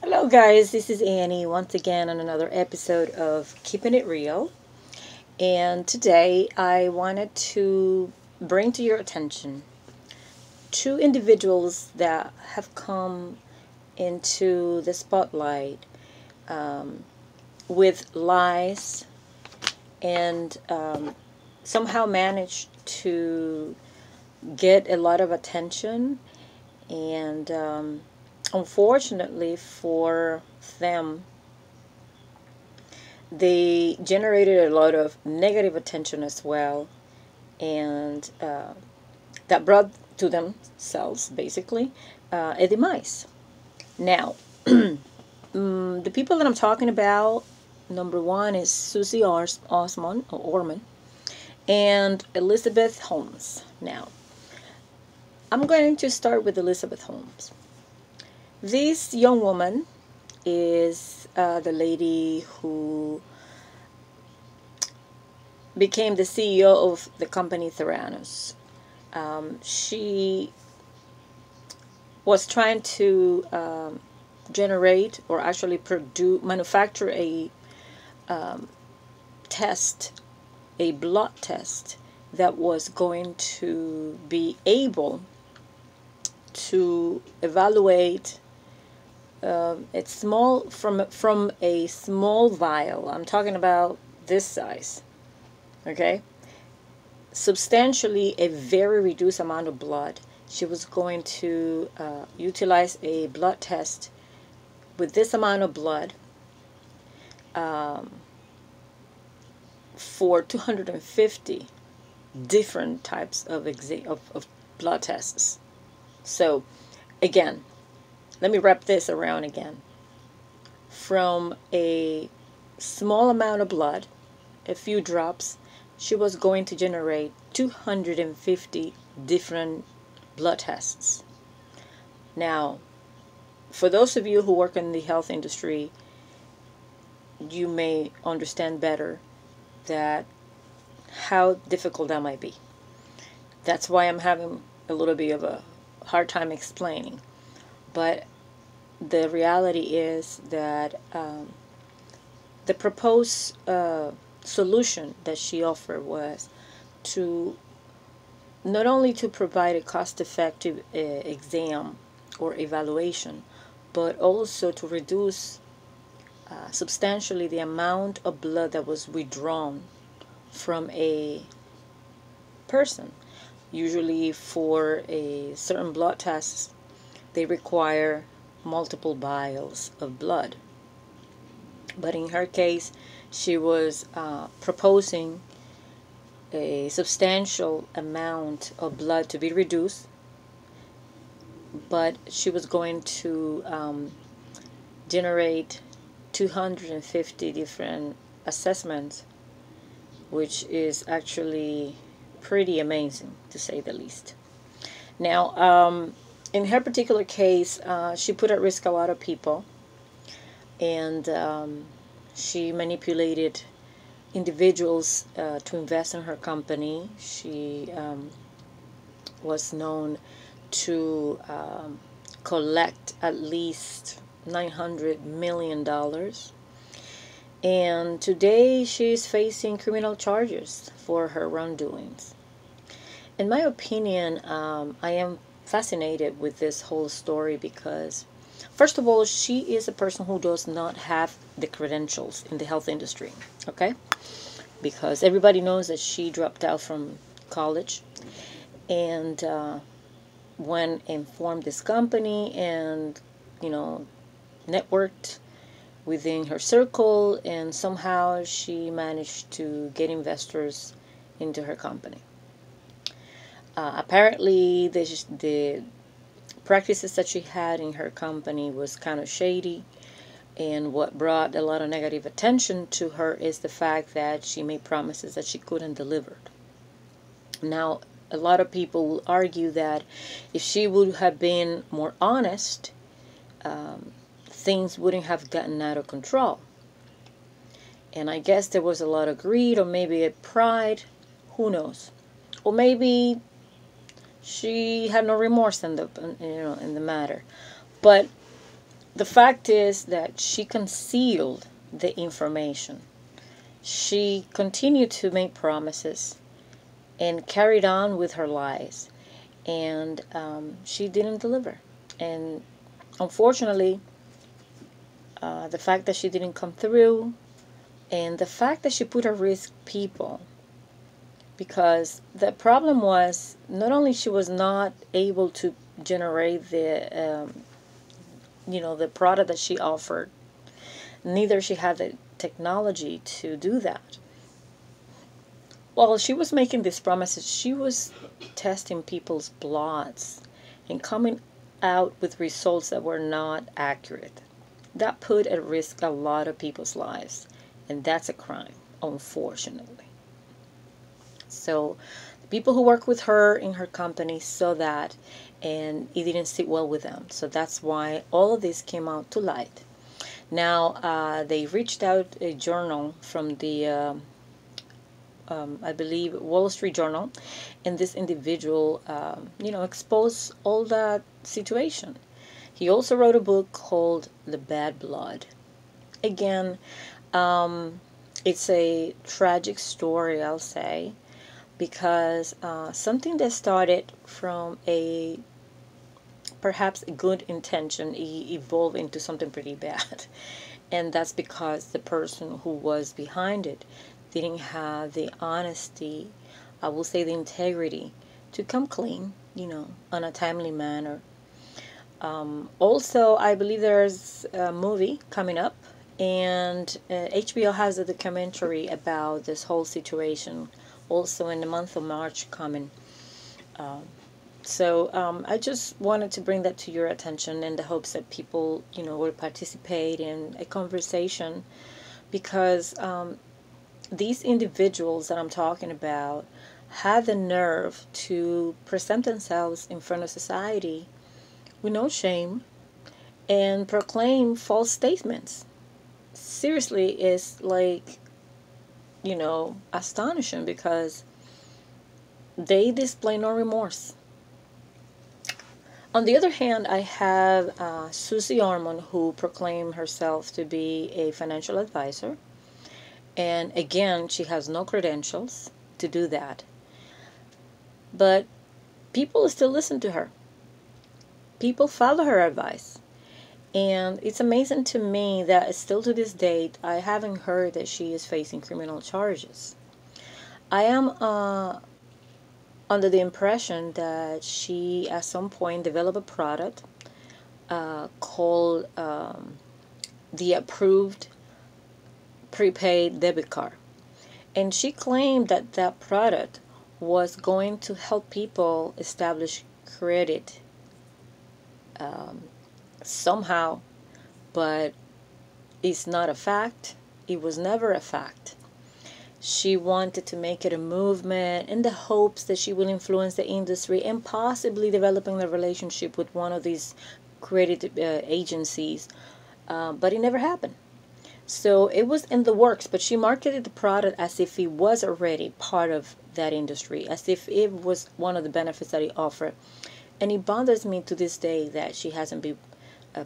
Hello guys, this is Annie once again on another episode of Keeping It Real. And today I wanted to bring to your attention two individuals that have come into the spotlight with lies and somehow managed to get a lot of attention and unfortunately for them, they generated a lot of negative attention as well, and that brought to themselves basically a demise. Now, the people that I'm talking about, number one is Suze Ormon and Elizabeth Holmes. Now, I'm going to start with Elizabeth Holmes. This young woman is the lady who became the CEO of the company Theranos. She was trying to generate or actually manufacture a test, a blood test that was going to be able to evaluate it's small from a small vial. I'm talking about this size, okay? Substantially a very reduced amount of blood. She was going to utilize a blood test with this amount of blood for 250 different types of blood tests. So again, let me wrap this around again. From a small amount of blood, a few drops, she was going to generate 250 different blood tests. Now, for those of you who work in the health industry, you may understand better that how difficult that might be. That's why I'm having a little bit of a hard time explaining. But the reality is that the proposed solution that she offered was to not only to provide a cost-effective exam or evaluation, but also to reduce substantially the amount of blood that was withdrawn from a person. Usually for a certain blood tests, they require multiple vials of blood. But in her case, she was proposing a substantial amount of blood to be reduced, but she was going to generate 250 different assessments, which is actually pretty amazing to say the least. Now, in her particular case, she put at risk a lot of people, and she manipulated individuals to invest in her company. She was known to collect at least $900 million. And today she's facing criminal charges for her wrongdoings. In my opinion, I am fascinated with this whole story because, first of all, she is a person who does not have the credentials in the health industry, okay? Because everybody knows that she dropped out from college and went and formed this company and, networked within her circle, and somehow she managed to get investors into her company. Apparently, the practices that she had in her company was kind of shady, and what brought a lot of negative attention to her is the fact that she made promises that she couldn't deliver. Now, a lot of people will argue that if she would have been more honest, things wouldn't have gotten out of control. And I guess there was a lot of greed, or maybe a pride, who knows? Or maybe she had no remorse in the matter. But the fact is that she concealed the information. She continued to make promises and carried on with her lies, and she didn't deliver. And unfortunately, the fact that she didn't come through, and the fact that she put at risk people, because the problem was not only she was not able to generate the the product that she offered, neither she had the technology to do that. While she was making these promises, she was testing people's bloods and coming out with results that were not accurate. That put at risk a lot of people's lives, and that's a crime, unfortunately. So the people who work with her in her company saw that, and it didn't sit well with them. So that's why all of this came out to light. Now they reached out a journal from the I believe Wall Street Journal, and this individual exposed all that situation. He also wrote a book called The Bad Blood. Again, it's a tragic story, I'll say, because something that started from perhaps a good intention evolved into something pretty bad. And that's because the person who was behind it didn't have the honesty, I will say the integrity, to come clean, on a timely manner. Also, I believe there's a movie coming up, and HBO has a documentary about this whole situation, also in the month of March coming. So I just wanted to bring that to your attention in the hopes that people, will participate in a conversation, because these individuals that I'm talking about had the nerve to present themselves in front of society with no shame and proclaim false statements. Seriously, it's like, astonishing, because they display no remorse. On the other hand, I have Suze Ormon, who proclaimed herself to be a financial advisor. And again, she has no credentials to do that. But people still listen to her. People follow her advice. And it's amazing to me that still to this date, I haven't heard that she is facing criminal charges. I am under the impression that she at some point developed a product called the approved prepaid debit card. And she claimed that that product was going to help people establish credit somehow, but it's not a fact. It was never a fact. She wanted to make it a movement in the hopes that she will influence the industry and possibly developing a relationship with one of these credit agencies, but it never happened. So it was in the works, but she marketed the product as if it was already part of that industry, as if it was one of the benefits that it offered. And it bothers me to this day that she hasn't been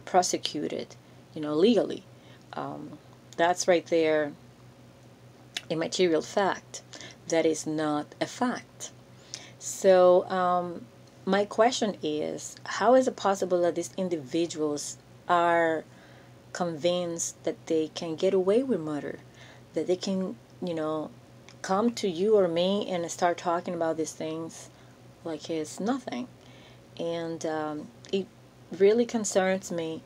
prosecuted, legally. That's right there a material fact that is not a fact. So my question is, how is it possible that these individuals are convinced that they can get away with murder, that they can, come to you or me and start talking about these things like it's nothing? And it really concerns me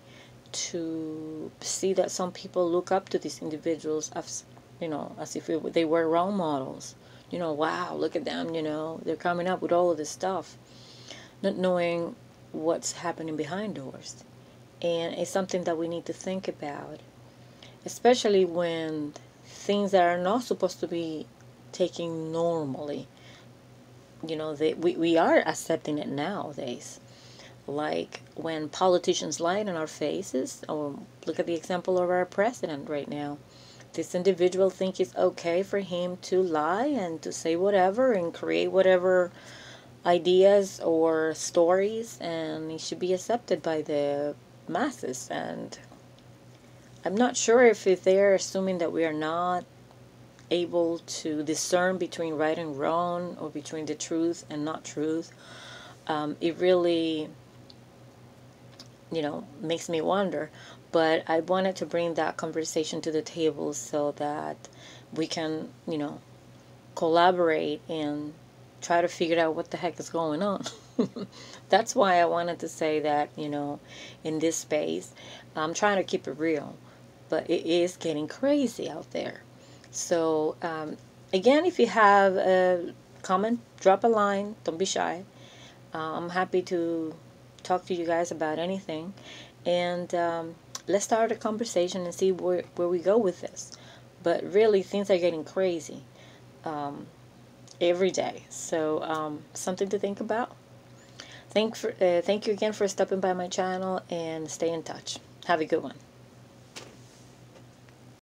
to see that some people look up to these individuals as, as if they were role models. Wow, look at them, they're coming up with all of this stuff, not knowing what's happening behind doors. And it's something that we need to think about, especially when things that are not supposed to be taken normally, we are accepting it nowadays. Like when politicians lie in our faces, or look at the example of our president right now. This individual thinks it's okay for him to lie and to say whatever and create whatever ideas or stories, and it should be accepted by the masses. And I'm not sure if they're assuming that we are not able to discern between right and wrong, or between the truth and not truth. It really, makes me wonder. But I wanted to bring that conversation to the table so that we can, collaborate and try to figure out what the heck is going on. That's why I wanted to say that, in this space, I'm trying to keep it real, but it is getting crazy out there. So, again, if you have a comment, drop a line. Don't be shy. I'm happy to talk to you guys about anything. And let's start a conversation and see where we go with this. But really, things are getting crazy every day. So, something to think about. Thank you again for stopping by my channel, and stay in touch. Have a good one.